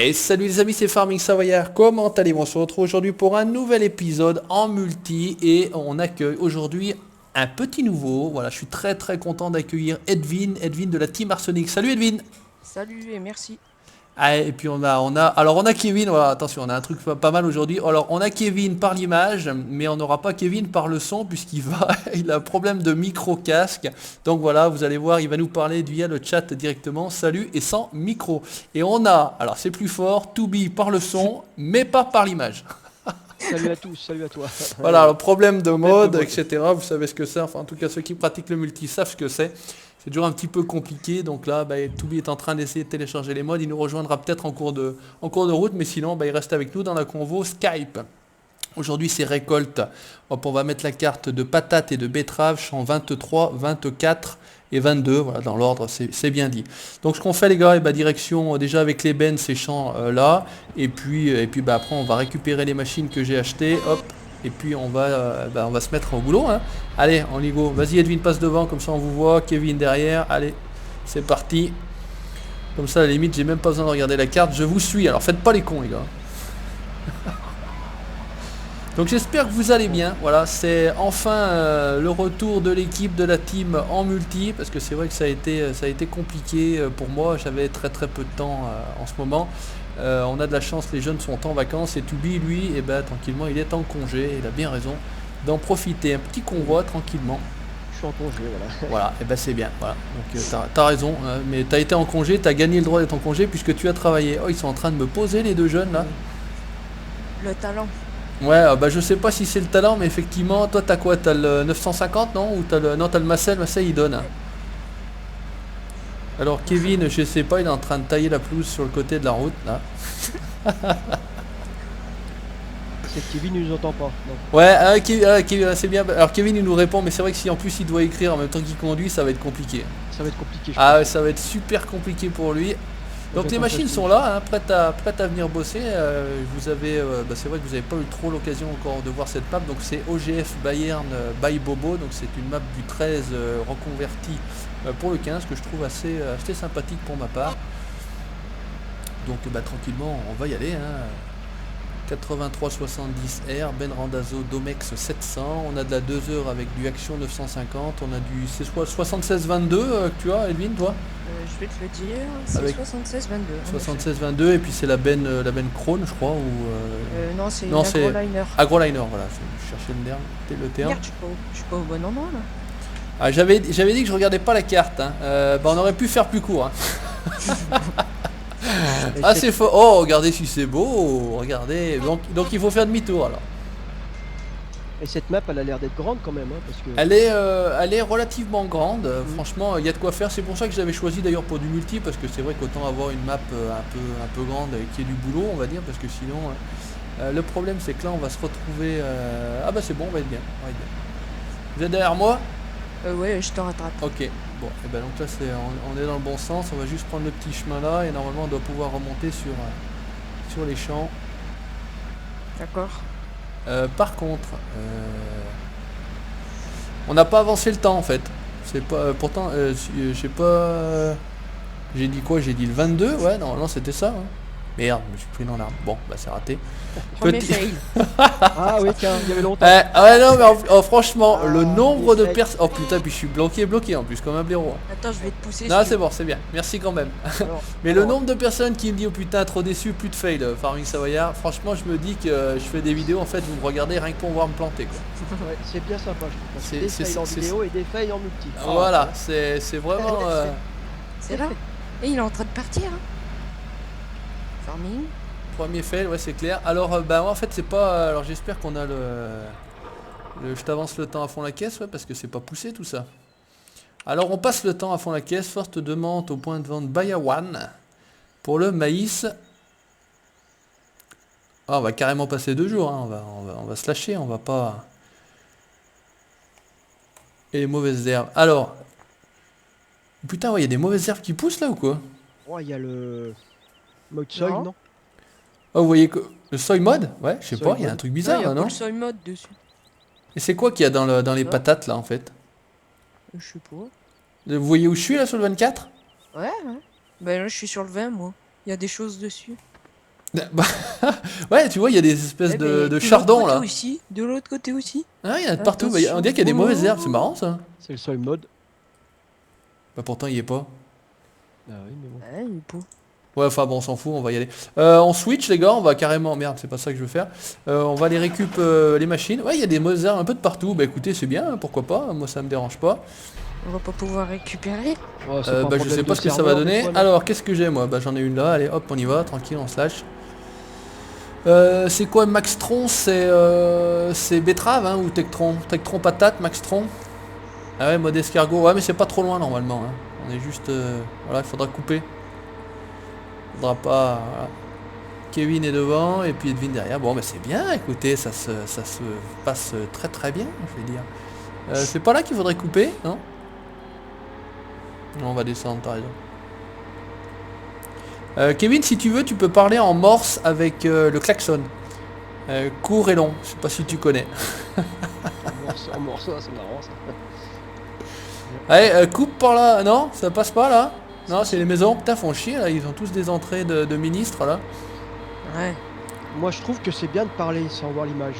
Et salut les amis, c'est Farming Savoyard, comment allez-vous? On se retrouve aujourd'hui pour un nouvel épisode en multi et on accueille aujourd'hui un petit nouveau. Voilà, je suis très content d'accueillir Edwin de la Team Arsenic. Salut Edwin. Salut et merci. Ah, et puis on a Kevin, voilà, attention, on a un truc pas mal aujourd'hui. Alors on a Kevin par l'image, mais on n'aura pas Kevin par le son puisqu'il va, il a un problème de micro casque. Donc voilà, vous allez voir, il va nous parler via le chat directement. Salut et sans micro. Et on a, alors c'est plus fort, Toubi par le son, mais pas par l'image. Salut à tous, salut à toi. Voilà, le problème de mode, mode. etc. Vous savez ce que c'est. Enfin, en tout cas, ceux qui pratiquent le multi savent ce que c'est. C'est toujours un petit peu compliqué. Donc là, Toubi est en train d'essayer de télécharger les modes. Il nous rejoindra peut-être en cours de route. Mais sinon, il reste avec nous dans la convo Skype. Aujourd'hui, c'est récolte. Hop, on va mettre la carte de patates et de betteraves, champs 23, 24 et 22. Voilà, dans l'ordre, c'est bien dit. Donc, ce qu'on fait, les gars, direction déjà avec les bennes, ces champs là. Et puis après, on va récupérer les machines que j'ai achetées. Hop. Et puis, on va se mettre au boulot. Hein. Allez, on y go. Vas-y, Edwin, passe devant. Comme ça, on vous voit. Kevin derrière. Allez, c'est parti. Comme ça, à la limite, j'ai même pas besoin de regarder la carte. Je vous suis. Alors, faites pas les cons, les gars. Donc j'espère que vous allez bien. Voilà, c'est enfin le retour de l'équipe de la team en multi, parce que c'est vrai que ça a été compliqué pour moi. J'avais très peu de temps en ce moment. On a de la chance, les jeunes sont en vacances et Toubi, lui, tranquillement, il est en congé. Il a bien raison d'en profiter. Un petit convoi tranquillement. Je suis en congé, voilà. Voilà, et c'est bien. Voilà. Donc t'as raison, mais t'as été en congé, t'as gagné le droit d'être en congé puisque tu as travaillé. Oh, ils sont en train de me poser les deux jeunes là. Le talent. Ouais, je sais pas si c'est le talent, mais effectivement, toi t'as quoi? T'as le 950, non? Ou t'as le Marcel il donne. Alors Kevin, je sais pas, il est en train de tailler la pelouse sur le côté de la route, là. C'est que Kevin ne nous entend pas. Non. Ouais, Kevin, c'est bien. Alors Kevin, il nous répond, mais c'est vrai que si en plus il doit écrire en même temps qu'il conduit, ça va être compliqué. Ça va être compliqué, je Ah pense. ouais, ça va être super compliqué pour lui. Donc les J'attends machines ça, sont là, hein, prêtes à venir bosser. Vous avez, c'est vrai que vous n'avez pas eu trop l'occasion encore de voir cette map. Donc c'est OGF Bayern by Bobo. Donc c'est une map du 13 reconvertie pour le 15 que je trouve assez sympathique pour ma part. Donc tranquillement, on va y aller. Hein. 8370R, Ben Randazzo Domex 700. On a de la 2 heures avec du Action 950. On a du c'est 7622 que tu as, Edwin, toi? Je vais te le dire, c'est Avec 76-22. 76-22 et puis c'est la benne Krone je crois ou Non, c'est une non c'est agroliner. agroliner, voilà, je cherchais le terme. Merde, je suis pas au bon endroit là. Ah, j'avais dit que je regardais pas la carte, hein. On aurait pu faire plus court, hein. Ah c'est faux. Oh, regardez si c'est beau, regardez, donc il faut faire demi-tour alors. Et cette map, elle a l'air d'être grande quand même, hein, parce que... Elle est relativement grande, franchement il y a de quoi faire. C'est pour ça que j'avais choisi d'ailleurs pour du multi, parce que c'est vrai qu'autant avoir une map un peu grande qui ait du boulot, on va dire, parce que sinon le problème c'est que là on va se retrouver ah c'est bon, on va être bien. Vous êtes derrière moi? Ouais, je te rattrape. Ok, bon, et donc là on est dans le bon sens. On va juste prendre le petit chemin là et normalement on doit pouvoir remonter sur les champs. D'accord. Par contre, on n'a pas avancé le temps en fait. C'est pas, pourtant, je sais pas. J'ai dit quoi? J'ai dit le 22. Ouais, non, c'était ça. Hein. Merde, je me suis pris dans l'arbre. Bon, c'est raté. Premier fail. Ah oui, tiens, il y avait longtemps. Ouais, non, mais franchement, Ah, le nombre de les personnes. Oh putain, puis je suis bloqué en plus, comme un blaireau. Attends, je vais te pousser. Non, c'est bon, c'est bien. Merci quand même. Mais le nombre de personnes qui me dit oh putain, trop déçu, plus de fail, Farming Savoyard. Franchement, je me dis que je fais des vidéos, en fait, vous me regardez rien que pour voir me planter, quoi. Ouais, c'est bien sympa, je trouve. C'est- Des c'est- fails en c'est- vidéo et des fails en multi. Voilà, c'est vraiment. C'est là. Et il est en train de partir. Hein. Farming. Premier fail, ouais, c'est clair. Alors, moi, en fait, c'est pas. Alors, j'espère qu'on a je t'avance le temps à fond la caisse, ouais, parce que c'est pas poussé tout ça. Alors, on passe le temps à fond la caisse. Forte demande au point de vente Bayawan pour le maïs. Ah, on va carrément passer 2 jours. Hein. On va se lâcher. On va pas. Et les mauvaises herbes. Alors. Putain, ouais, il y a des mauvaises herbes qui poussent là ou quoi? Oh, il y a le... Mode soil, Non. non? Oh, vous voyez que. Le soy mode? Ouais, je sais Soy pas, il y a un mode. truc Il bizarre y a là, pas non? le soy mode dessus. Et c'est quoi qu'il y a dans les Ça. patates là en fait? Je sais pas. Vous voyez où je suis là sur le 24? Ouais. Ben là, je suis sur le 20, moi. Il y a des choses dessus. Bah, ouais, tu vois, il y a des espèces Eh de, ben, de l'autre chardons côté là. aussi, de l'autre côté aussi. Ah, il y en a de partout. Bah, Attention. on dirait qu'il y a des mauvaises herbes, c'est marrant ça. C'est le seul mode. Bah pourtant il y est pas. Ah oui, mais bon. Ouais, il est beau. Ouais, enfin bon, on s'en fout, on va y aller. On switch les gars, on va carrément... Merde, c'est pas ça que je veux faire. On va aller récup les machines. Ouais, il y a des mauvaises herbes un peu de partout. Bah écoutez, c'est bien, hein, pourquoi pas. Moi ça me dérange pas. On va pas pouvoir récupérer. Ouais, c'est pas un Bah je problème sais de pas ce que ça va serveur, des donner. fois, là. Alors, qu'est-ce que j'ai moi? Bah j'en ai une là, allez hop, on y va, tranquille, on se lâche. C'est quoi Maxtron? C'est betterave hein, ou Tectron? Tectron patate, Maxtron? Ah ouais, mode escargot. Ouais, mais c'est pas trop loin normalement. Hein. On est juste... voilà, il faudra couper. Faudra pas... Voilà. Kevin est devant et puis Edwin derrière. Bon, mais c'est bien, écoutez, ça se passe très très bien, je vais dire. C'est pas là qu'il faudrait couper, non? Non, on va descendre, t'as raison. Kevin, si tu veux, tu peux parler en morse avec le klaxon. Court et long, je sais pas si tu connais. En morceaux, c'est marrant ça. Allez, coupe par là, non? Ça passe pas là? Non, c'est les maisons, putain, font chier là, ils ont tous des entrées de ministres là. Ouais. Moi je trouve que c'est bien de parler sans voir l'image.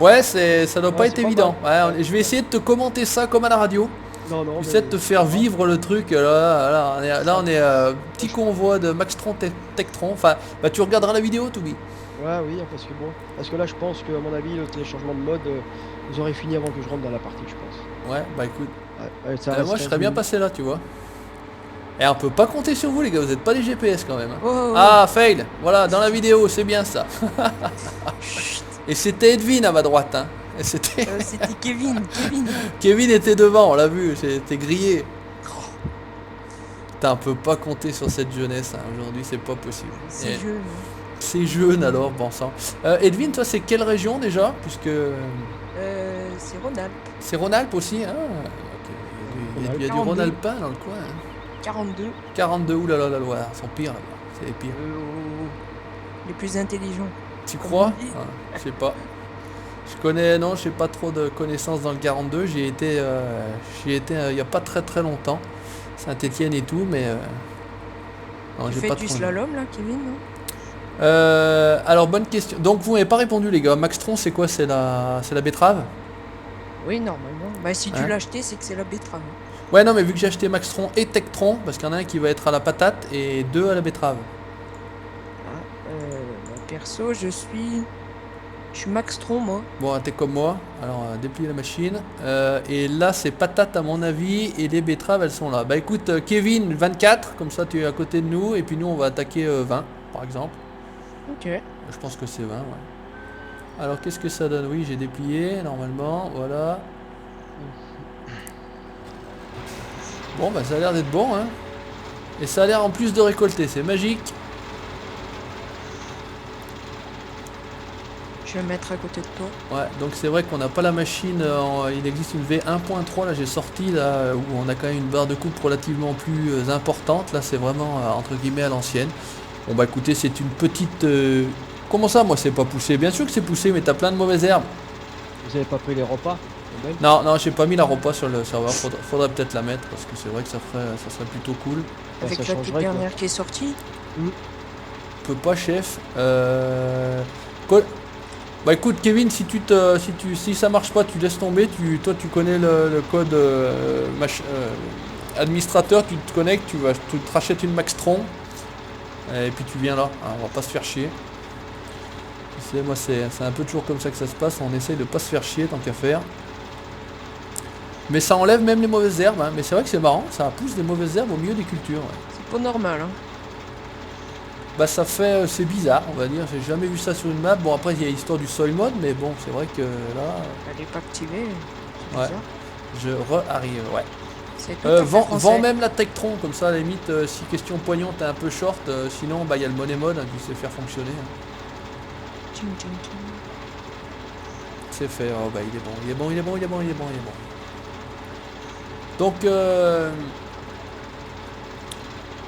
Ouais, ça doit pas Ouais, être c'est pas évident. Ouais, je vais essayer de te commenter ça comme à la radio. Non, non, J'essaie de te faire vivre le truc. Là, on est petit convoi de Maxtron Tectron. Enfin, bah tu regarderas la vidéo, Toubi. Ouais, oui, parce que bon. Parce que là, je pense que, à mon avis, le téléchargement de mode, vous aurez fini avant que je rentre dans la partie, je pense. Ouais, bah écoute. Ouais, ça reste Moi, je 15 serais bien minutes. passé là, tu vois. Et on peut pas compter sur vous, les gars. Vous êtes pas des GPS quand même. Hein. Oh, Ah, fail. Voilà, dans la vidéo, c'est bien ça. chut. Et c'était Edwin à ma droite. Hein. Et c'était... C'était Kevin. Kevin était devant, on l'a vu. C'était grillé. Putain, on peut pas compter sur cette jeunesse. Hein. Aujourd'hui, c'est pas possible. C'est Et- jeu. C'est jeune alors, bon sang. Edwin, toi, c'est quelle région déjà? Puisque C'est Rhône-Alpes. c'est Rhône-Alpes aussi. Ah, ok. Il y a du 42. Rhône-Alpin dans le coin. Hein. 42. 42, oulala, la loi, ils sont pires là-bas. C'est les pires. Les plus intelligents. Tu Comme crois? on dit. Ah, je sais pas. Je connais, non, j'ai pas trop de connaissances dans le 42. J'y ai été il y a pas très très longtemps. Saint-Étienne et tout, mais non, Tu j'ai fais pas du trop. slalom là, Kevin, non? Alors bonne question. Donc vous m'avez pas répondu les gars. Maxtron c'est quoi? C'est la betterave? Oui, normalement. Bah, si tu Hein? l'as acheté, c'est que c'est la betterave. Ouais non mais vu que j'ai acheté Maxtron et Tectron, parce qu'il y en a un qui va être à la patate et deux à la betterave. Bah, perso, je suis Maxtron, moi. Bon t'es comme moi, alors déplier la machine. Et là c'est patate à mon avis et les betteraves elles sont là. Bah écoute Kevin 24, comme ça tu es à côté de nous et puis nous on va attaquer 20 par exemple. Ok. Je pense que c'est 20 ouais. Alors qu'est-ce que ça donne? Oui j'ai déplié normalement, voilà. Bon bah ça a l'air d'être bon hein. Et ça a l'air en plus de récolter, c'est magique. Je vais me mettre à côté de toi. Ouais, donc c'est vrai qu'on n'a pas la machine, il existe une V1.3, là j'ai sorti, là où on a quand même une barre de coupe relativement plus importante, là c'est vraiment entre guillemets à l'ancienne. Bon bah écoutez, c'est une petite... Comment ça, moi c'est pas poussé? Bien sûr que c'est poussé, mais t'as plein de mauvaises herbes. Vous avez pas pris les repas? Non, non, j'ai pas mis la repas sur le serveur, faudrait peut-être la mettre, parce que c'est vrai que ça serait plutôt cool. Bah, Avec ça la toute changerait, quoi. dernière qui est sortie. Peut pas chef. Bah écoute Kevin, si ça marche pas, tu laisses tomber, toi tu connais le code administrateur, tu te connectes, tu te rachètes une Maxtron et puis tu viens là, hein, on va pas se faire chier. Tu sais, moi c'est un peu toujours comme ça que ça se passe, on essaye de pas se faire chier tant qu'à faire. Mais ça enlève même les mauvaises herbes, hein. Mais c'est vrai que c'est marrant, ça pousse des mauvaises herbes au milieu des cultures. Ouais. C'est pas normal, hein. Bah ça fait, c'est bizarre on va dire, j'ai jamais vu ça sur une map. Bon après il y a l'histoire du soil mode, mais bon c'est vrai que là, Elle est pas activée. C'est ouais, bizarre. je re-arrive, ouais. C'est tout à fait Vends français. même la Tectron, comme ça à la limite, si question pognon t'es un peu short, sinon bah il y a le money mode hein, qui sait faire fonctionner. Hein. Tching, tching, tching. C'est fait, oh bah il est bon, il est bon, il est bon, il est bon, il est bon, il est bon. Donc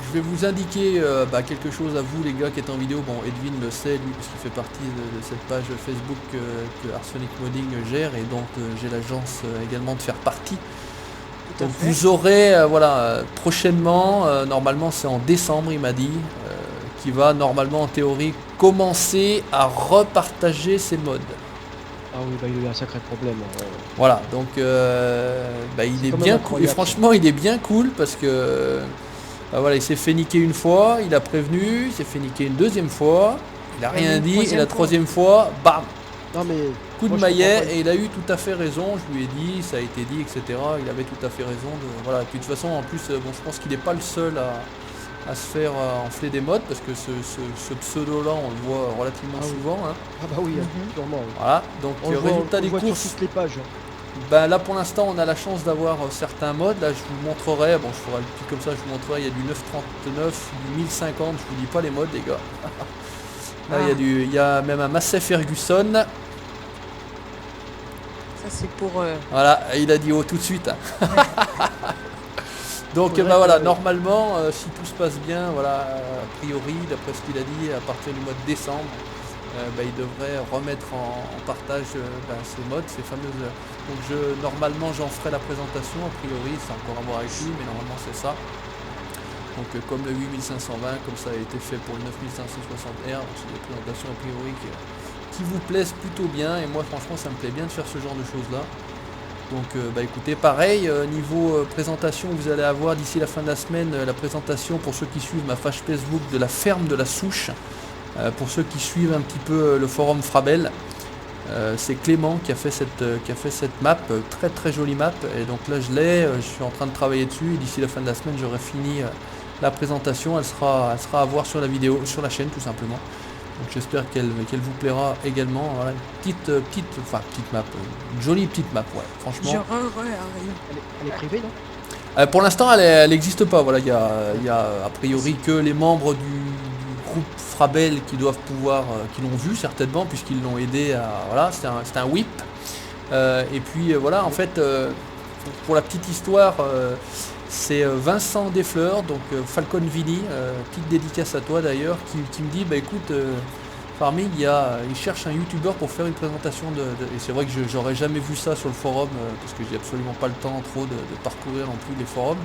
je vais vous indiquer quelque chose à vous les gars qui êtes en vidéo. Bon Edwin le sait lui parce qu'il fait partie de cette page Facebook que Arsenic Modding gère et dont j'ai la chance également de faire partie. Tout à Donc fait. vous aurez prochainement, normalement c'est en décembre il m'a dit, qui va normalement en théorie commencer à repartager ses mods. Ah oui, bah il a eu un sacré problème. Voilà, donc il est quand même bien cool. Et incroyable, franchement, il est bien cool parce que voilà, il s'est fait niquer une fois, il a prévenu, il s'est fait niquer une deuxième fois, il a rien une dit, et troisième la fois. troisième fois, bam, Non mais coup de moi, je maillet, comprends pas. et il a eu tout à fait raison. Je lui ai dit, ça a été dit, etc. Il avait tout à fait raison. Voilà. Et puis de toute façon, en plus, bon, je pense qu'il n'est pas le seul à se faire enfler des mods parce que ce pseudo-là, on le voit relativement Ah oui. souvent. Hein. Ah bah oui, Mhm. sûrement. Oui. Voilà. Donc On le voit, résultat on le des voit courses. sur toutes les pages. Ben là pour l'instant on a la chance d'avoir certains modes, là je vous montrerai, bon je ferai le petit comme ça, je vous montrerai, il y a du 939, du 1050, je vous dis pas les modes les gars. Là il y a même un Massey Ferguson, Ça c'est pour... voilà, il a dit oh tout de suite. Hein. Donc Faudrait bah voilà, que- normalement si tout se passe bien, voilà, a priori d'après ce qu'il a dit, à partir du mois de décembre, il devrait remettre en partage ces modes, ces fameuses... Donc normalement j'en ferai la présentation, a priori, c'est encore à voir avec lui, mais normalement c'est ça. Donc comme le 8520, comme ça a été fait pour le 9560R, c'est des présentations a priori qui vous plaisent plutôt bien, et moi franchement ça me plaît bien de faire ce genre de choses là. Donc écoutez, pareil, niveau présentation, vous allez avoir d'ici la fin de la semaine la présentation pour ceux qui suivent ma page Facebook de la ferme de la Souche. Pour ceux qui suivent un petit peu le forum Frabel, c'est Clément qui a fait cette map, très très jolie map, et donc là je suis en train de travailler dessus, et d'ici la fin de la semaine j'aurai fini la présentation, elle sera à voir sur la vidéo, sur la chaîne tout simplement. Donc j'espère qu'elle vous plaira également. Voilà, une petite map, une jolie petite map, ouais, franchement. Elle est privée, non? Pour l'instant elle n'existe pas, voilà, il y a a priori que les membres du groupe Frabel qui doivent pouvoir, qui l'ont vu certainement puisqu'ils l'ont aidé à, voilà, c'était un whip. Et puis voilà, en fait, pour la petite histoire, c'est Vincent Desfleurs, donc Falcon Vini, petite dédicace à toi d'ailleurs, qui me dit, bah écoute, Farming, il cherche un youtubeur pour faire une présentation et c'est vrai que j'aurais jamais vu ça sur le forum, parce que j'ai absolument pas le temps trop de parcourir non plus les forums.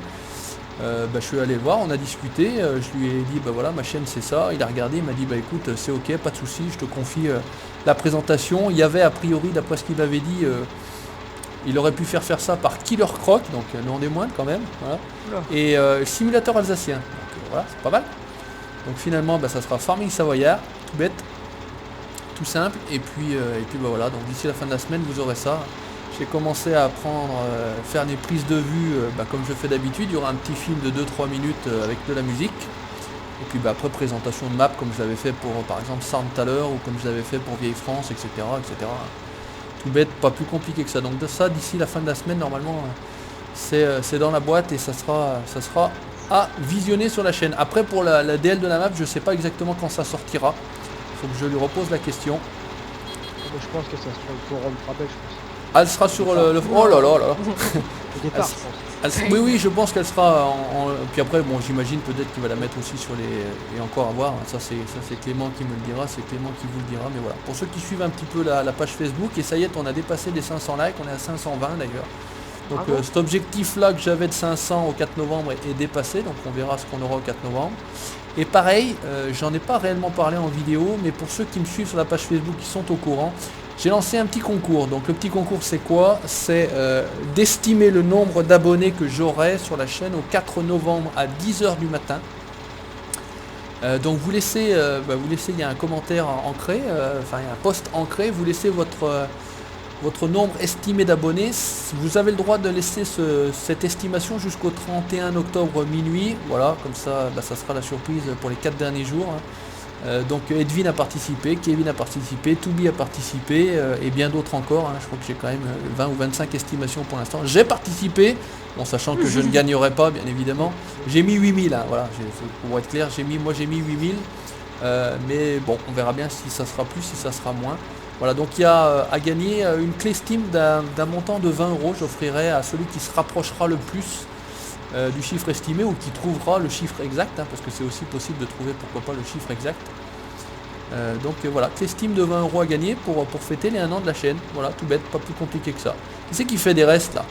Je suis allé le voir, on a discuté, je lui ai dit bah voilà ma chaîne c'est ça, il a regardé, il m'a dit bah écoute c'est ok, pas de souci, je te confie la présentation. Il y avait a priori, d'après ce qu'il m'avait dit, il aurait pu faire ça par Killer Croc, donc non des moindres quand même, voilà. Et simulateur alsacien, donc voilà, c'est pas mal. Donc finalement ça sera Farming Savoyard, tout bête, tout simple, et puis bah voilà, donc d'ici la fin de la semaine vous aurez ça. J'ai commencé à apprendre, faire des prises de vue comme je fais d'habitude. Il y aura un petit film de 2-3 minutes avec de la musique. Et puis après présentation de map comme je l'avais fait pour par exemple Sarn tout à l'heure, ou comme je l'avais fait pour Vieille France, etc., etc. Tout bête, pas plus compliqué que ça. Donc de ça, d'ici la fin de la semaine, normalement, c'est dans la boîte et ça sera à visionner sur la chaîne. Après pour la DL de la map, je sais pas exactement quand ça sortira. Il faut que je lui repose la question. Je pense que ça sera le forum Frabel, je pense. Elle sera sur le... Oh là là là. Au départ, je pense. Oui, je pense qu'elle sera puis après, bon, j'imagine peut-être qu'il va la mettre aussi sur les... Et encore à voir, ça c'est Clément qui me le dira, c'est Clément qui vous le dira, mais voilà. Pour ceux qui suivent un petit peu la page Facebook, et ça y est, on a dépassé les 500 likes, on est à 520 d'ailleurs. Donc cet objectif-là que j'avais de 500 au 4 novembre est dépassé, donc on verra ce qu'on aura au 4 novembre. Et pareil, j'en ai pas réellement parlé en vidéo, mais pour ceux qui me suivent sur la page Facebook, qui sont au courant, j'ai lancé un petit concours. Donc le petit concours c'est quoi? C'est d'estimer le nombre d'abonnés que j'aurai sur la chaîne au 4 novembre à 10h du matin. Donc vous laissez, il y a un commentaire ancré, il y a un post ancré, vous laissez votre nombre estimé d'abonnés. Vous avez le droit de laisser cette estimation jusqu'au 31 octobre minuit. Voilà, comme ça, ça sera la surprise pour les 4 derniers jours. Hein. Donc Edwin a participé, Kevin a participé, Toubi a participé et bien d'autres encore. Hein. Je crois que j'ai quand même 20 ou 25 estimations pour l'instant. J'ai participé, bon, sachant que je ne gagnerai pas bien évidemment. J'ai mis 8000, hein, voilà, pour être clair, j'ai mis 8000. Mais bon, on verra bien si ça sera plus, si ça sera moins. Voilà, donc il y a à gagner une clé Steam d'un montant de 20 €. J'offrirai à celui qui se rapprochera le plus du chiffre estimé ou qui trouvera le chiffre exact, hein, parce que c'est aussi possible de trouver pourquoi pas le chiffre exact. Donc voilà, clé Steam de 20 € à gagner pour fêter les 1 an de la chaîne. Voilà, tout bête, pas plus compliqué que ça. Qui c'est qui fait des restes là?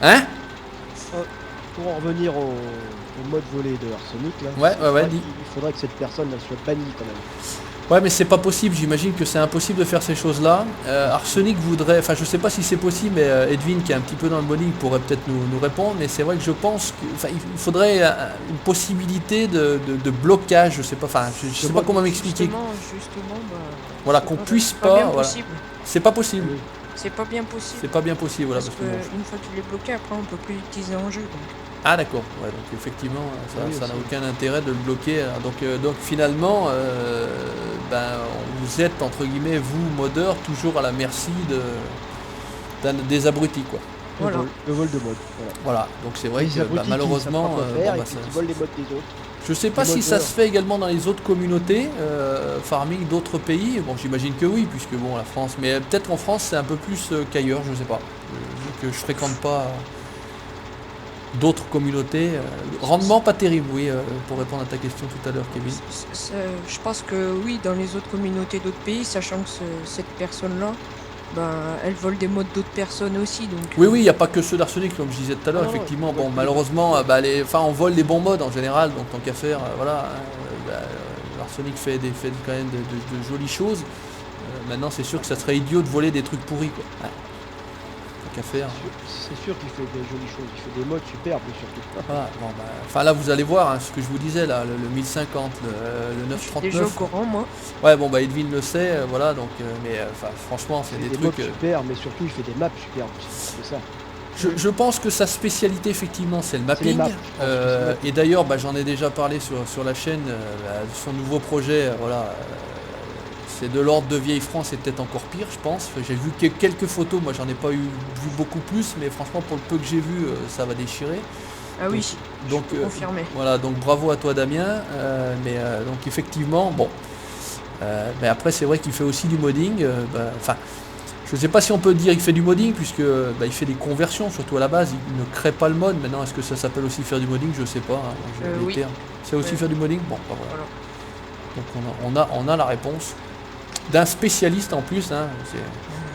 Hein? pour en revenir au mode volé de Arsenic, là, Ouais, il faudrait que cette personne elle soit bannie quand même. Ouais, mais c'est pas possible, j'imagine que c'est impossible de faire ces choses-là. Arsenic voudrait, enfin je sais pas si c'est possible, mais Edwin qui est un petit peu dans le modding pourrait peut-être nous répondre, mais c'est vrai que je pense qu'il faudrait une possibilité de blocage, je sais pas, enfin je sais pas comment m'expliquer. Justement, Voilà, c'est qu'on pas- puisse c'est pas, bien voilà. possible. C'est pas possible. Oui. C'est pas bien possible. C'est pas bien possible, voilà. Parce Parce que bon, qu'une fois qu'il est bloqué, après on peut plus l'utiliser en jeu. Donc. Ah d'accord, ouais, donc effectivement Oui, ça n'a aussi. aucun intérêt de le bloquer. Donc finalement vous êtes entre guillemets vous modeur toujours à la merci des abrutis quoi. Voilà. Le vol de mode. Voilà. Voilà, donc c'est vrai Les que abrutis qui malheureusement savent pas quoi faire bon, et bah, puis qui volent les modes des autres. je sais pas les si ça modeurs. se fait également dans les autres communautés farming d'autres pays. Bon j'imagine que oui puisque bon la France, mais peut-être qu'en France c'est un peu plus qu'ailleurs, je sais pas. Vu que je fréquente pas d'autres communautés. Rendement pas terrible, oui, pour répondre à ta question tout à l'heure, Kevin. Je pense que oui, dans les autres communautés d'autres pays, sachant que cette personne-là, ben, elle vole des modes d'autres personnes aussi. Donc, Oui, il n'y a pas que ceux d'Arsenic, comme je disais tout à l'heure, Non, effectivement. non, Bon, non. malheureusement, on vole les bons modes en général, donc tant qu'à faire, voilà. L'Arsenic fait quand même de jolies choses. Maintenant, c'est sûr que ça serait idiot de voler des trucs pourris, quoi. Ouais. Tant qu'à faire. C'est sûr qu'il fait des jolies choses, il fait des modes superbes surtout. Voilà, bon, enfin là, vous allez voir hein, ce que je vous disais, là, le 1050, le je suis déjà au 939. courant, moi. Ouais, bon, Edwin le sait, voilà, donc, mais franchement, c'est Il des fait des modes trucs. super, mais surtout il fait des maps superbes aussi, c'est ça. Je pense que sa spécialité effectivement c'est le C'est les mapping. maps, je pense que c'est le mapping. Et d'ailleurs j'en ai déjà parlé sur la chaîne, son nouveau projet, c'est de l'ordre de Vieille France et peut-être encore pire je pense. J'ai vu quelques photos, moi j'en ai pas vu beaucoup plus, mais franchement pour le peu que j'ai vu ça va déchirer. Ah oui, Donc je peux confirmer. voilà, donc bravo à toi Damien. Donc effectivement, bon. Mais après c'est vrai qu'il fait aussi du modding. Je ne sais pas si on peut dire qu'il fait du modding puisque il fait des conversions, surtout à la base, il ne crée pas le mode. Maintenant, est-ce que ça s'appelle aussi faire du modding? Je ne sais pas. J'ai les Oui. termes. C'est aussi faire du modding? Bon, bah voilà. Voilà. Donc on a la réponse d'un spécialiste en plus. Hein.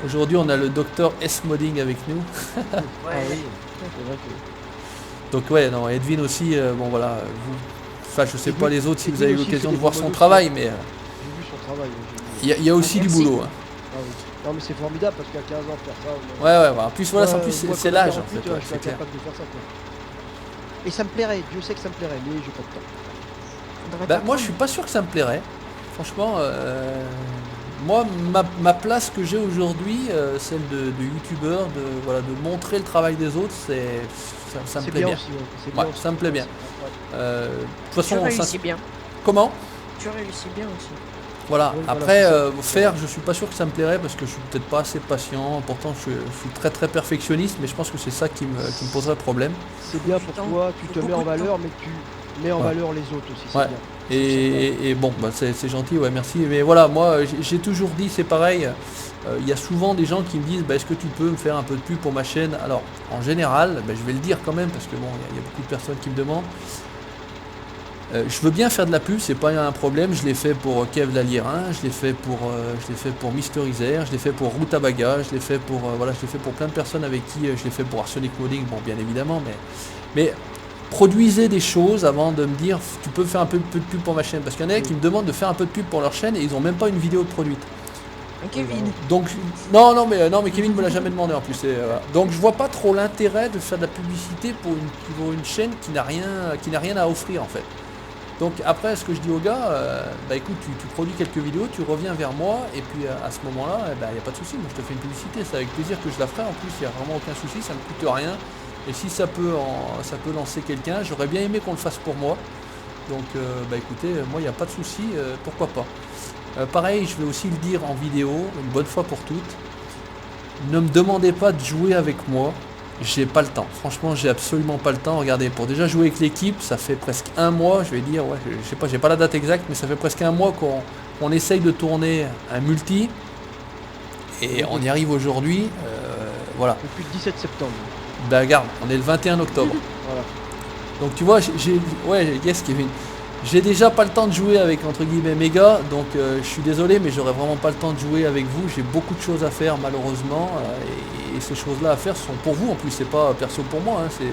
Aujourd'hui, on a le docteur S-Modding avec nous. Ah oui, c'est vrai que... Donc ouais, non, Edwin aussi, bon voilà, je sais pas les autres si vous avez eu Edwin aussi l'occasion fait de des voir bons son modos, travail, mais J'ai vu son travail. J'ai vu. il y a aussi du Merci. boulot. Hein. Ah oui. Non mais c'est formidable parce qu'à 15 ans faire ça... Ouais, en plus voilà, moi, en plus moi, c'est quand à l'âge en 48, fait, ouais, je suis c'est clair. incapable de faire ça quoi. Et ça me plairait, Dieu sait que ça me plairait, mais j'ai pas de temps. Faudrait Moi t'apprendre. je suis pas sûr que ça me plairait. Franchement, moi ma place que j'ai aujourd'hui, celle de youtubeur, de montrer le travail des autres, ça me C'est plaît bien. aussi, ouais. C'est Ouais, aussi. ça me plaît bien. Ouais. De toute Tu façon, réussis bien. comment? Tu réussis bien aussi. Voilà, Oui, voilà, après c'est ça. faire, je suis pas sûr que ça me plairait parce que je suis peut-être pas assez patient, pourtant je suis très très perfectionniste, mais je pense que c'est ça qui me poserait problème. C'est bien pour Putain, toi, tu faut te mets en beaucoup de valeur, mais tu mets en Ouais. valeur les autres aussi, c'est Ouais. bien. Et bon, c'est gentil, ouais, merci. Mais voilà, moi j'ai toujours dit, c'est pareil, il y a souvent des gens qui me disent, est-ce que tu peux me faire un peu de pub pour ma chaîne? Alors, en général, je vais le dire quand même, parce que bon, il y a beaucoup de personnes qui me demandent. Je veux bien faire de la pub, c'est pas un problème. Je l'ai fait pour Kev Lalierin, je l'ai fait pour Mister Isère, je l'ai fait pour Routabaga, je l'ai fait pour plein de personnes avec qui je l'ai fait pour Arsenic Modding, bon bien évidemment, mais produisez des choses avant de me dire tu peux faire un peu de pub pour ma chaîne, parce qu'il y en a qui me demandent de faire un peu de pub pour leur chaîne et ils ont même pas une vidéo produite. Kevin. Donc non mais Kevin me l'a jamais demandé en plus. Voilà. Donc je vois pas trop l'intérêt de faire de la publicité pour une chaîne qui n'a rien à offrir en fait. Donc après ce que je dis aux gars, écoute tu produis quelques vidéos, tu reviens vers moi et puis à ce moment-là, il n'y a pas de souci, moi je te fais une publicité, c'est avec plaisir que je la ferai, en plus il n'y a vraiment aucun souci, ça ne coûte rien. Et si ça peut lancer quelqu'un, j'aurais bien aimé qu'on le fasse pour moi. Donc écoutez, moi il n'y a pas de souci, pourquoi pas. Pareil, je vais aussi le dire en vidéo, une bonne fois pour toutes. Ne me demandez pas de jouer avec moi, j'ai pas le temps. Franchement, j'ai absolument pas le temps. Regardez, pour déjà jouer avec l'équipe, ça fait presque un mois, je vais dire, ouais, je sais pas, j'ai pas la date exacte, mais ça fait presque un mois qu'on essaye de tourner un multi. Et on y arrive aujourd'hui, voilà. Depuis le 17 septembre. Regarde, on est le 21 octobre. Voilà. Donc tu vois, yes Kevin. J'ai déjà pas le temps de jouer avec entre guillemets mes gars, donc je suis désolé, mais j'aurais vraiment pas le temps de jouer avec vous. J'ai beaucoup de choses à faire malheureusement, et ces choses-là à faire sont pour vous. En plus, c'est pas perso pour moi, hein,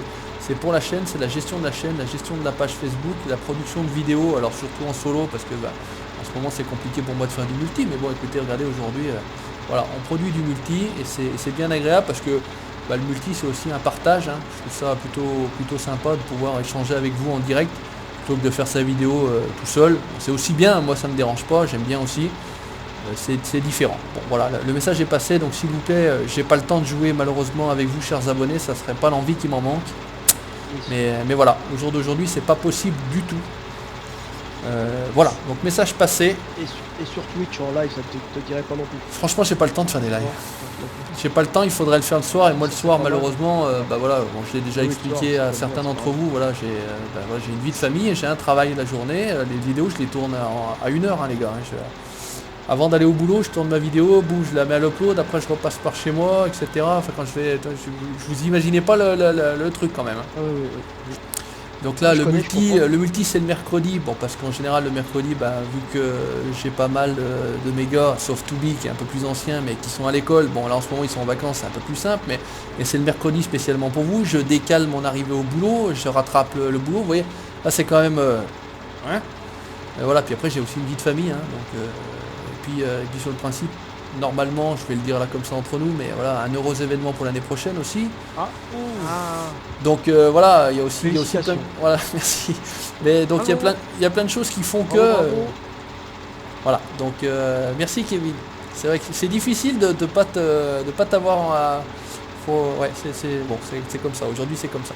c'est pour la chaîne, c'est la gestion de la chaîne, la gestion de la page Facebook, la production de vidéos, alors surtout en solo parce que en ce moment c'est compliqué pour moi de faire du multi, mais bon écoutez, regardez aujourd'hui, voilà, on produit du multi et c'est bien agréable parce que le multi c'est aussi un partage, hein. Je trouve ça plutôt sympa de pouvoir échanger avec vous en direct plutôt que de faire sa vidéo tout seul. C'est aussi bien, moi ça me dérange pas, j'aime bien aussi. C'est différent. Bon voilà, le message est passé, donc s'il vous plaît, j'ai pas le temps de jouer malheureusement avec vous chers abonnés, ça serait pas l'envie qui m'en manque. Mais voilà, au jour d'aujourd'hui c'est pas possible du tout. Voilà, donc message passé. Et sur Twitch en live, ça te dirait pas non plus. Franchement j'ai pas le temps de faire des lives. J'ai pas le temps, il faudrait le faire le soir, et moi le soir malheureusement, voilà, bon, je l'ai déjà expliqué à certains d'entre vous, voilà, j'ai une vie de famille, j'ai un travail la journée, les vidéos je les tourne à 1 heure, hein, les gars. Avant d'aller au boulot, je tourne ma vidéo, je la mets à l'upload, après je repasse par chez moi, etc. Enfin, quand je vous imaginez pas le truc quand même. Hein. Ah, oui. Donc là, le multi c'est le mercredi, bon parce qu'en général le mercredi, vu que j'ai pas mal de mes gars, sauf Toubi qui est un peu plus ancien, mais qui sont à l'école, bon là en ce moment ils sont en vacances, c'est un peu plus simple, mais c'est le mercredi spécialement pour vous. Je décale mon arrivée au boulot, je rattrape le boulot, vous voyez, là c'est quand même... voilà, puis après j'ai aussi une vie de famille, hein, donc... Et puis sur le principe, normalement, je vais le dire là comme ça entre nous, mais voilà, un heureux événement pour l'année prochaine aussi. Donc voilà, il y a aussi voilà, merci. Mais donc il y a plein de choses qui font que voilà. Donc merci Kevin. C'est vrai que c'est difficile de pas t'avoir c'est comme ça. Aujourd'hui c'est comme ça.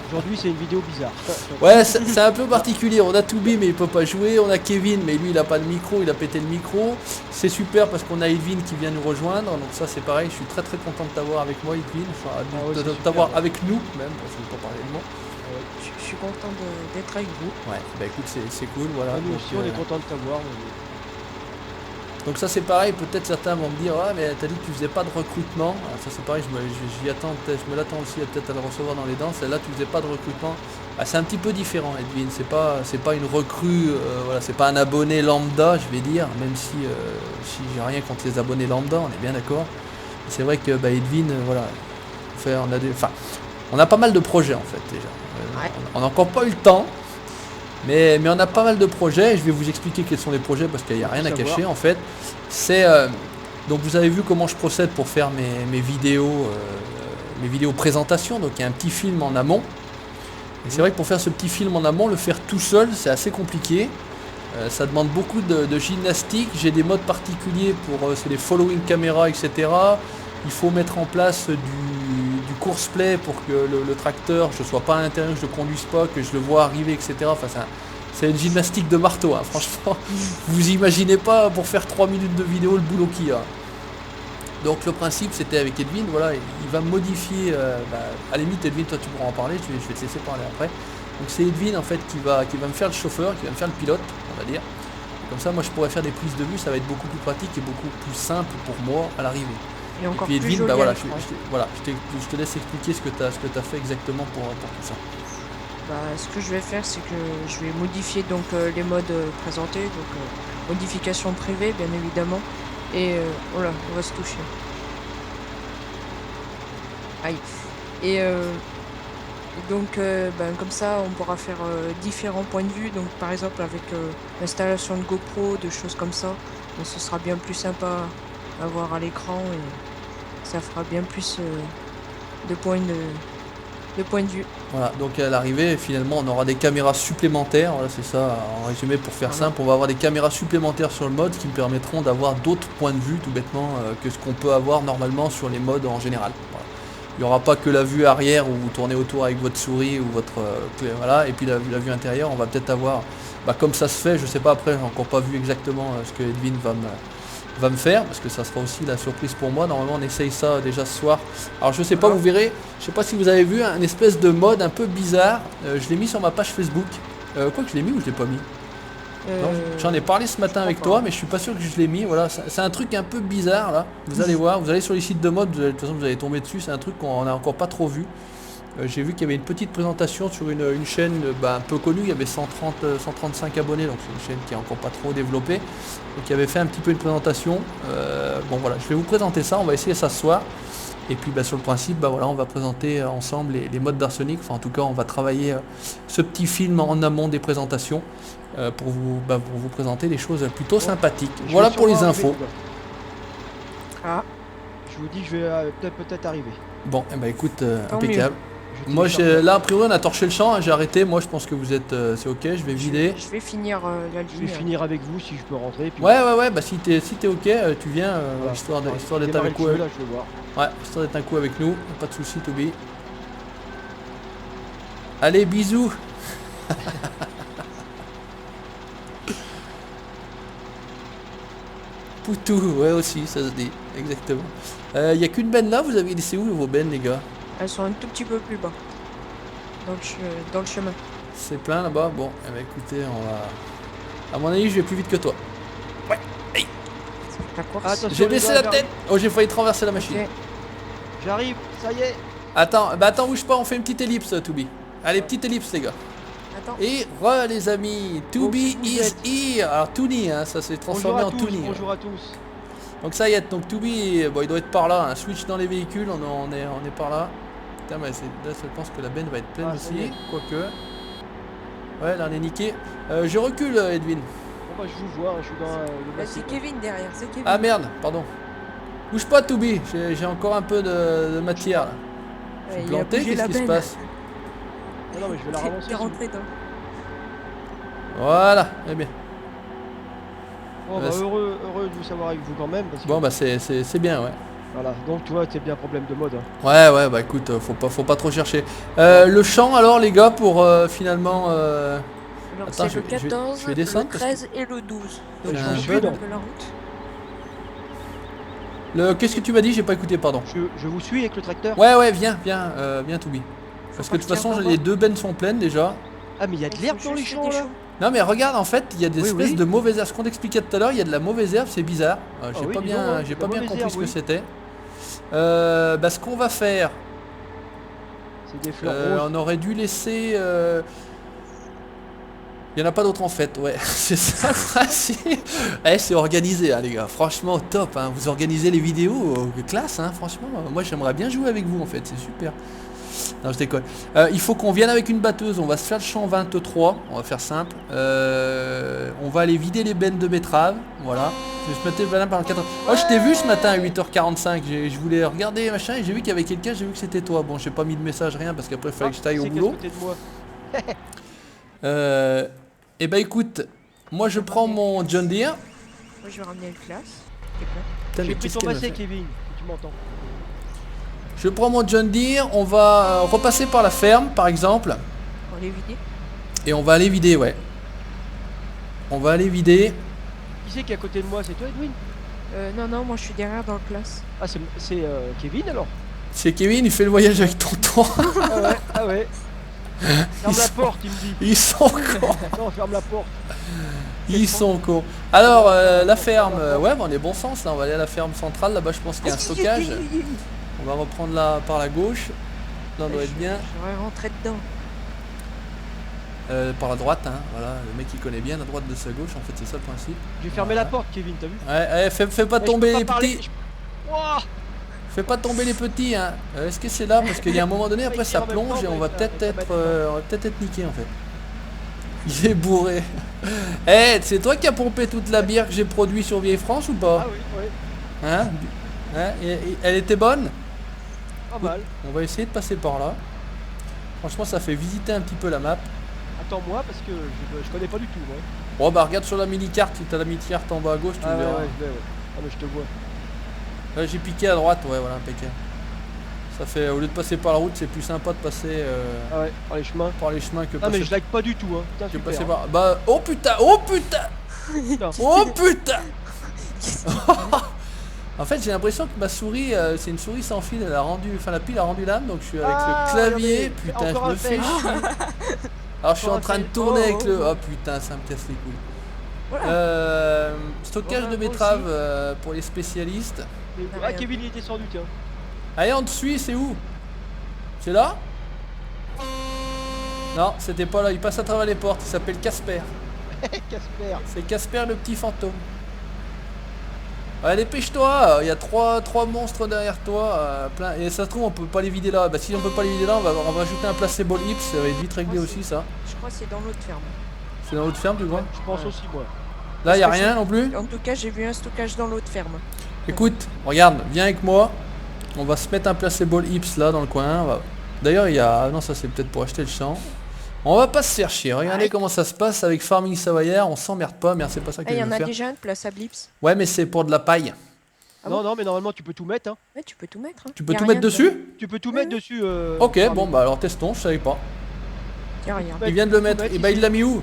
Aujourd'hui c'est une vidéo bizarre. Ouais, c'est un peu particulier. On a Toubi mais il peut pas jouer. On a Kevin mais lui il a pas de micro, il a pété le micro. C'est super parce qu'on a Edwin qui vient nous rejoindre. Donc ça c'est pareil, je suis très content de t'avoir avec moi Edwin. De t'avoir avec nous même, parce que je ne peux pas parler de moi. Je suis content d'être avec vous. Ouais, écoute c'est cool, voilà. Nous aussi on est content de t'avoir. Donc ça c'est pareil, peut-être certains vont me dire ah mais t'as dit que tu faisais pas de recrutement. Alors, ça c'est pareil, je me l'attends aussi peut-être à le recevoir dans les dents. Celle-là tu faisais pas de recrutement. C'est un petit peu différent Edwin, c'est pas une recrue, voilà, c'est pas un abonné lambda je vais dire, même si j'ai rien contre les abonnés lambda, on est bien d'accord. C'est vrai que Edwin, voilà, on a pas mal de projets en fait déjà. On n'a encore pas eu le temps. Mais on a pas mal de projets, je vais vous expliquer quels sont les projets parce qu'il n'y a rien à cacher en fait. Donc vous avez vu comment je procède pour faire mes vidéos présentations, donc il y a un petit film en amont. Et c'est vrai que pour faire ce petit film en amont, le faire tout seul c'est assez compliqué. Ça demande beaucoup de gymnastique, j'ai des modes particuliers c'est les following caméra, etc. Il faut mettre en place du course-play pour que le tracteur, je ne sois pas à l'intérieur, que je ne le conduise pas, que je le vois arriver, etc. Enfin, c'est une gymnastique de marteau, hein. Franchement, vous imaginez pas pour faire 3 minutes de vidéo le boulot qu'il y a. Donc le principe c'était avec Edwin, voilà, il va modifier, à la limite Edwin, toi tu pourras en parler, je vais te laisser parler après. Donc c'est Edwin en fait qui va me faire le chauffeur, qui va me faire le pilote, on va dire. Et comme ça moi je pourrais faire des prises de vue, ça va être beaucoup plus pratique et beaucoup plus simple pour moi à l'arrivée. Et encore puis plus Edwin, joli je te laisse expliquer ce que tu as fait exactement pour tout ça. Ce que je vais faire, c'est que je vais modifier donc les modes présentés, donc modification privée bien évidemment, et voilà, on va se toucher. Aïe. Et donc comme ça on pourra faire différents points de vue, donc par exemple avec l'installation de GoPro, de choses comme ça, donc ce sera bien plus sympa à voir à l'écran et ça fera bien plus de points de vue. Voilà, donc à l'arrivée finalement on aura des caméras supplémentaires, voilà, c'est ça en résumé pour faire simple, on va avoir des caméras supplémentaires sur le mode qui me permettront d'avoir d'autres points de vue tout bêtement que ce qu'on peut avoir normalement sur les modes en général. Voilà. Il n'y aura pas que la vue arrière où vous tournez autour avec votre souris ou votre voilà, et puis la vue intérieure, on va peut-être avoir comme ça se fait, je sais pas, après j'ai encore pas vu exactement ce que Edwin va me faire, parce que ça sera aussi la surprise pour moi. Normalement on essaye ça déjà ce soir. Alors je sais pas, vous verrez, je sais pas si vous avez vu un espèce de mode un peu bizarre, je l'ai mis sur ma page Facebook. Quoi que je l'ai mis ou je l'ai pas mis? J'en ai parlé ce matin avec toi, mais je suis pas sûr que je l'ai mis. Voilà, c'est un truc un peu bizarre là. Vous allez voir, vous allez sur les sites de mode, de toute façon vous allez tomber dessus, c'est un truc qu'on a encore pas trop vu. J'ai vu qu'il y avait une petite présentation sur une chaîne un peu connue, il y avait 135 abonnés, donc c'est une chaîne qui est encore pas trop développée, donc il avait fait un petit peu une présentation. Bon voilà, je vais vous présenter ça, on va essayer ça ce soir. Et puis sur le principe, voilà, on va présenter ensemble les modes d'Arsenic. Enfin, en tout cas, on va travailler ce petit film en amont des présentations pour vous présenter des choses plutôt sympathiques. Je Voilà vais pour les sûrement infos. arriver, les gars. Ah, Je vous dis que je vais peut-être arriver. Bon, écoute, Tant impeccable. Je Moi, télécharge. là, a priori, on a torché le champ, hein, j'ai arrêté. Moi, je pense que vous êtes, c'est ok, je vais vider. je vais finir la Je vais ligne. finir avec vous si je peux rentrer. Puis Ouais, bah si t'es ok, tu viens, voilà. histoire Alors, d'être démarrer avec le nous. jeu, là, je vais voir. Ouais, histoire d'être un coup avec nous, pas de soucis, Toby. Allez, bisous. Poutou, ouais aussi, ça se dit, exactement. Y a qu'une benne là, vous avez laissé où vos bennes, les gars? Elles sont un tout petit peu plus bas. Dans le chemin. C'est plein là-bas. Bon, écoutez, on va. À mon avis, je vais plus vite que toi. La course. Attention, J'ai les baissé gars, la j'arrive. tête. Oh, j'ai failli traverser la machine. Ok. J'arrive, ça y est. Attends, bouge pas, on fait une petite ellipse, Toby. Allez, petite ellipse, les gars. Attends. Et les amis, To Donc, be si vous is êtes- here. Alors Toonie, hein, ça s'est Bonjour transformé à en tous. Toonie. Bonjour à tous. Donc ça y est, donc To be, bon, il doit être par là. Un switch dans les véhicules, on est par là. Putain, mais là, je pense que la benne va être pleine Ah, ça y aussi. est. Quoique. Ouais, là, on est niqué. Je recule, Edwin. Bon, bah, je vous vois, je suis dans le Bah, c'est Kevin derrière, c'est Kevin. Ah merde, pardon. Bouge pas, To be. J'ai encore un peu de matière là. Je suis Il a planté, bougé qu'est-ce la qui se benne. passe? Non, mais je vais la ramasser. T'es rentré dedans. Voilà, eh bien. Bon, bah, heureux de vous savoir avec vous quand même. Parce que, Bon, bah c'est bien, ouais. Voilà, donc tu vois, c'est bien problème de mode. Hein. Ouais, bah écoute, faut pas trop chercher. Le champ alors, les gars, pour finalement. Alors Attends, c'est le je vais 14, descendre le parce que- 13 et le 12. Donc J'ai je un suis peu un de- peu la route. Qu'est-ce que tu m'as dit? J'ai pas écouté, pardon. Je vous suis avec le tracteur. Ouais, viens, Toby. Parce que de toute partir façon, par les là. deux bennes sont pleines déjà. Ah, mais il y a de Il l'herbe faut dans les juste champs des là. champs. Non, mais regarde, en fait, il y a des Oui, espèces oui. de mauvaises herbes. Ce qu'on expliquait tout à l'heure, il y a de la mauvaise herbe, c'est bizarre. J'ai oui, pas disons, ouais, j'ai de pas la bien mauvaise compris herbe, ce que oui. c'était. Ce qu'on va faire, C'est des fleurs roses. on aurait dû laisser. Il n'y en a pas d'autres en fait, ouais, c'est ça le principe. C'est organisé, hein, les gars, franchement top, hein. Vous organisez les vidéos, classe, hein, franchement. Moi j'aimerais bien jouer avec vous en fait, c'est super. Non, je déconne. Il faut qu'on vienne avec une batteuse, on va se faire le champ 23, on va faire simple. On va aller vider les bennes de betteraves, voilà. Je vais se mettre le balin par le 4. Oh, je t'ai vu ce matin à 8h45, je voulais regarder machin et j'ai vu qu'il y avait quelqu'un, j'ai vu que c'était toi. Bon, j'ai pas mis de message, rien, parce qu'après il fallait que je t'aille au C'est qu'à boulot. côté de moi. Et bah écoute, moi je prends mon John Deere. Moi je vais ramener une classe. C'est bon. Putain, mais J'ai pris qu'est-ce ton qu'elle me bassin, fait? Kevin. Tu m'entends. Je prends mon John Deere, on va repasser par la ferme par exemple. On les vider. Et on va aller vider, ouais. On va aller vider. Qui c'est qui est à côté de moi? C'est toi, Edwin? Non, moi je suis derrière dans la classe. Ah, c'est Kevin alors? C'est Kevin, il fait le voyage avec tonton. Ah ouais, ah ouais. Ferme la porte, il me dit. Ils sont cons. Non, ferme la porte. Ils sont cons. Alors, la ferme, ouais, bah, on est bon sens là. On va aller à la ferme centrale. Là-bas, je pense qu'il y a un stockage. On va reprendre là par la gauche. Là, on doit être bien. J'aurais rentré dedans. Par la droite, hein. Voilà, le mec il connaît bien la droite de sa gauche. En fait, c'est ça le principe. J'ai fermé la porte, Kevin, t'as vu? Ouais, fais pas Eh, je tomber peux pas les parler, petits. Ouah. Fais pas tomber les petits, hein. Est-ce que c'est là? Parce qu'il y a un moment donné, après ça En même plonge temps, et on va avec peut-être la être, batterie. on va peut-être être niqué en fait. Il est bourré. Eh, c'est toi qui as pompé toute la bière que j'ai produite sur Vieille France ou pas? Ah oui, oui, Hein? Hein? Elle était bonne? pas mal. On va essayer de passer par là. Franchement, ça fait visiter un petit peu la map. Attends-moi parce que je connais pas du tout, moi. Bon bah regarde sur la mini-carte, si t'as la mini-carte en bas à gauche, tu Ah le ouais, verras. ouais, je vais, ouais. Ah mais je te vois. Là, j'ai piqué à droite, ouais, voilà, impeccable. Ça fait, au lieu de passer par la route, c'est plus sympa de passer Ah ouais, par les chemins. par les chemins que Ah mais passer je like pas du tout, hein. Putain, que super. passer hein. par... Bah, oh putain, oh putain, Putain. oh putain. En fait, j'ai l'impression que ma souris, c'est une souris sans fil, elle a rendu, enfin la pile a rendu l'âme, donc je suis avec Ah, le clavier, regardez, putain, encore je me un fais fail. chier. Alors je suis en train de tourner avec le... Oh putain, ça me casse les couilles. Voilà. Stockage Bon, de moi betteraves aussi. pour les spécialistes. Ah Kevin il est descendu, tiens. Allez, on te suit, c'est où? C'est là? Non, c'était pas là, il passe à travers les portes, il s'appelle Casper. Casper. C'est Casper le petit fantôme. Ouais, dépêche-toi, il y a trois monstres derrière toi, plein. Et ça se trouve on peut pas les vider là. Bah si on peut pas les vider là, on va ajouter un placebo hips, ça va être vite réglé aussi ça. Je crois que c'est dans l'autre ferme. C'est dans l'autre ferme tu vois? Je pense aussi, moi. Là y a Parce que rien non plus. En tout cas, j'ai vu un stockage dans l'autre ferme. Écoute, regarde, viens avec moi. On va se mettre un placebo hips là dans le coin. D'ailleurs il y a... non ça c'est peut-être pour acheter le champ. On va pas se faire chier, regardez comment ça se passe avec Farming Savoyard, on s'emmerde pas, mais c'est pas ça que Il je y en veux a faire. déjà un de place à Blips. Ouais mais c'est pour de la paille. Ah non, bon non, mais normalement tu peux tout mettre. Hein. Ouais, tu peux tout mettre. Hein. Tu peux Y a tout rien mettre dedans. dessus? Tu peux tout Oui, mettre oui. dessus. Ok, Farming. bon bah alors testons, je savais pas. Y a rien. Il vient de le mettre, et bah il l'a mis où?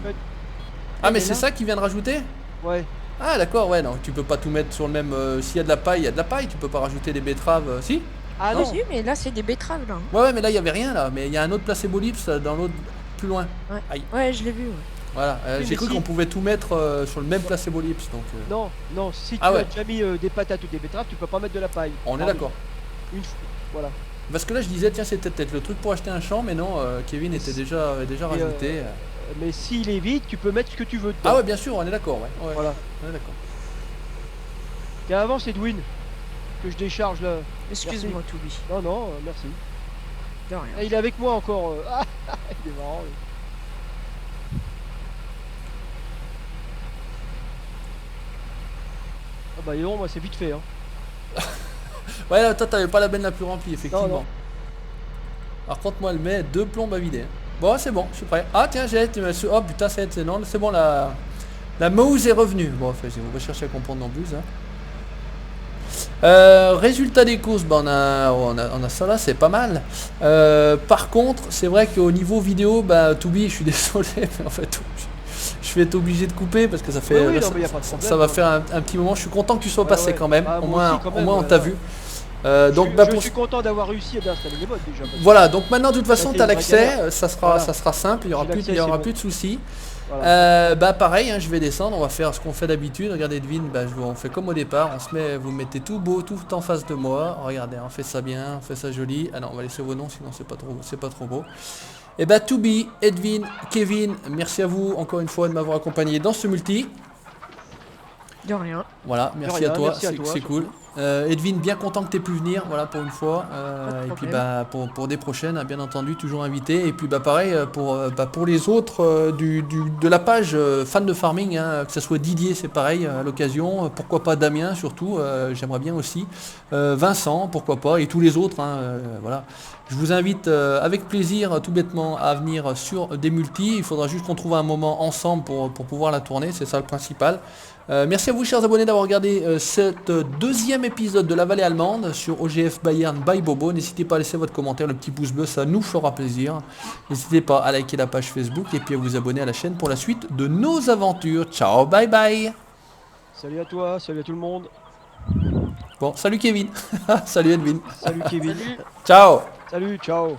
Ah mais il est c'est là. ça qu'il vient de rajouter? Ouais. Ah d'accord, ouais, non, tu peux pas tout mettre sur le même... s'il y a de la paille, il y a de la paille, tu peux pas rajouter des betteraves, si? Ah Non, non. si, mais là, c'est des betteraves, là. Ouais, mais là il y avait rien là, mais il y a un autre placebo lips dans l'autre, plus loin. Ouais, Aïe. ouais je l'ai vu. Ouais. Voilà, Oui, j'ai mais cru si. qu'on pouvait tout mettre sur le même placebo lips, donc... Non, non, si tu Ah ouais. as déjà mis des patates ou des betteraves, tu peux pas mettre de la paille. On est Farming. d'accord. Une fois. Voilà. Parce que là je disais, tiens c'était peut-être le truc pour acheter un champ, mais non, Kevin était avait déjà Et, rajouté. Mais s'il est vide, tu peux mettre ce que tu veux dedans. Ah ouais, bien sûr, on est d'accord, ouais. Ouais, Voilà. on est d'accord. Tiens, avance Edwin. Que je décharge là. Excuse-moi, Toubi. Non, non, merci. De rien. Ah, il est avec moi encore. Ah, il est marrant. lui. Ah bah non, moi c'est vite fait. Hein. Ouais, là, toi t'avais pas la benne la plus remplie, effectivement. Non, non. Par contre, moi elle met 2 plombes à vider. Bon, c'est bon, je suis prêt. Ah tiens, tu m'as su... Oh putain, c'est non, c'est bon, la Mouse est revenue. Bon, enfin, on va chercher à comprendre non plus. Hein. Résultat des courses, bah, on a ça là, c'est pas mal. Par contre, c'est vrai qu'au niveau vidéo, bah, Toubi, je suis désolé, mais en fait, je vais être obligé de couper parce que ça fait, Oui, là, non, mais y a pas de problème, ça va hein. faire un petit moment. Je suis content que tu sois Ouais, passé ouais. quand même. Ah, au moi moins, aussi, quand au même, moins, on ouais, t'a là. vu. Donc, bah, je pour... suis content d'avoir réussi d'installer les modes déjà. Voilà, donc maintenant de toute façon c'est tu as une vraie l'accès, galère. ça Voilà. sera simple, il y aura J'ai plus, l'accès, il y aura c'est plus bon. de soucis. Voilà. Bah pareil, hein, je vais descendre, on va faire ce qu'on fait d'habitude. Regardez Edwin, bah, on fait comme au départ, vous mettez tout beau, tout en face de moi. Regardez, on fait ça bien, on fait ça joli. Ah non, on va laisser vos noms, sinon c'est pas trop beau. Et bah Toubi, Edwin, Kevin, merci à vous encore une fois de m'avoir accompagné dans ce multi. De rien. Voilà, merci rien, à toi, merci à toi, c'est cool. Edwin, bien content que tu aies pu venir, voilà pour une fois. Pas de Et puis problème. bah pour des prochaines, hein, bien entendu, toujours invité. Et puis bah pareil pour les autres de la page fan de farming, hein, que ce soit Didier, c'est pareil à l'occasion. Pourquoi pas Damien surtout, j'aimerais bien aussi. Vincent, pourquoi pas, et tous les autres, hein, voilà. Je vous invite avec plaisir, tout bêtement, à venir sur des multis. Il faudra juste qu'on trouve un moment ensemble pour pouvoir la tourner, c'est ça le principal. Merci à vous chers abonnés d'avoir regardé cet deuxième épisode de la vallée allemande sur OGF Bayern by Bobo. N'hésitez pas à laisser votre commentaire, le petit pouce bleu, ça nous fera plaisir. N'hésitez pas à liker la page Facebook et puis à vous abonner à la chaîne pour la suite de nos aventures. Ciao, bye bye. Salut à toi, salut à tout le monde. Bon, salut Kevin. Salut Edwin. Salut Kevin. Salut. Ciao. Salut, ciao.